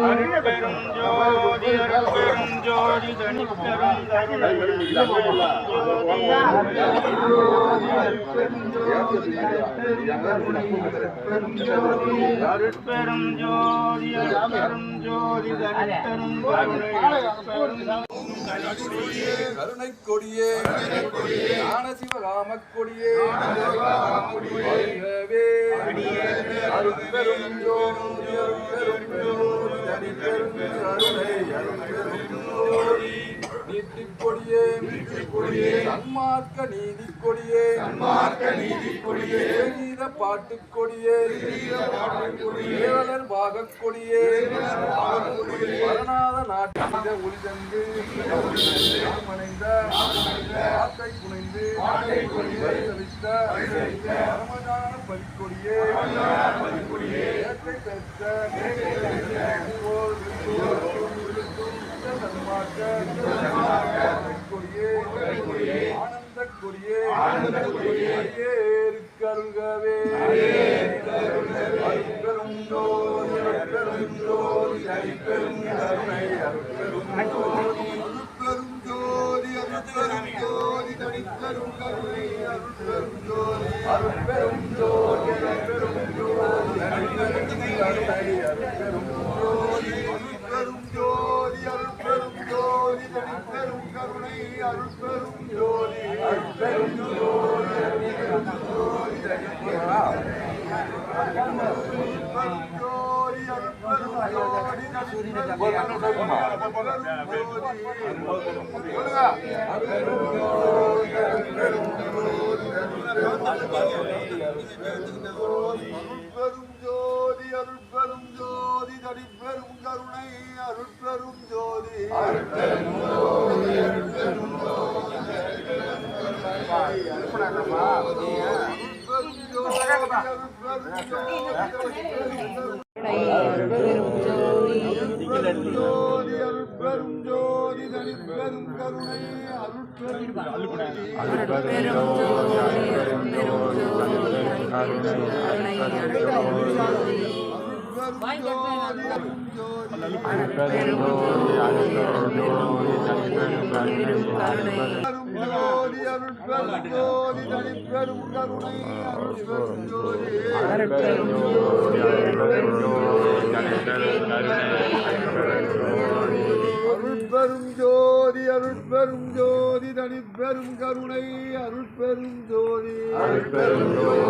அருட்பெரும் ஜோதி அருட்பெரும் ஜோதி தனிப்பெரும் கருணை அருட்பெரும் ஜோதி அருட்பெரும் ஜோதி தனிப்பெரும் கருணை கொடியே ஞான சிவகாம கொடியே அருட்பெரும் ஜோதி அருட்பெரும் ஜோதி தனிப்பெரும் கருணை அருட்பெரும் ஜோதி நீதி கொடியே சன்மார்க்க நீதி கொடியே கீத பாட்டு கொடியே கேவலர் பாக கொடியே வரநாத நாட்டிய ஒளிதந்து மனைந்த வாக்கை புனைந்து வைத்த பரமஞான பலிக்கொடியே ஏற்றை பெற்ற ஆனந்த கொடியே கருங்கவே அருட்பெரும் ஜோதி அருட்பெரும் ஜோதி தனிப்பெரும் கருணை அருட்பெரும் ஜோதி அருட்பெரும் ஜோதி தனிப்பெரும் கருணை அருட்பெரும் ஜோதி அருட்பெரும் ஜோதி அருட்பெரும் ஜோதி தனிப்பெரும் கருணை அருட்பெரும் ஜோதி அருட்பெரும் ஜோதி அருட்பெரும் ஜோதி தனிப்பெரும் கருணை அருட்பெரும் ஜோதி அருட்பெரும் ஜோதி அருட்பெரும் ஜோதி அருட்பெரும் ஜோதி தனிப்பெரும் கருணை அருட்பெரும் ஜோதி அருட்பெரும் ஜோதி அருட்பெரும் ஜோதி தனிப்பெரும் கருணை அருட்பெரும் ஜோதி அருட்பெரும் ஜோதி தனிப்பெரும் கருணை அருட்பெரும் ஜோதி அருட்பெரும் ஜோதி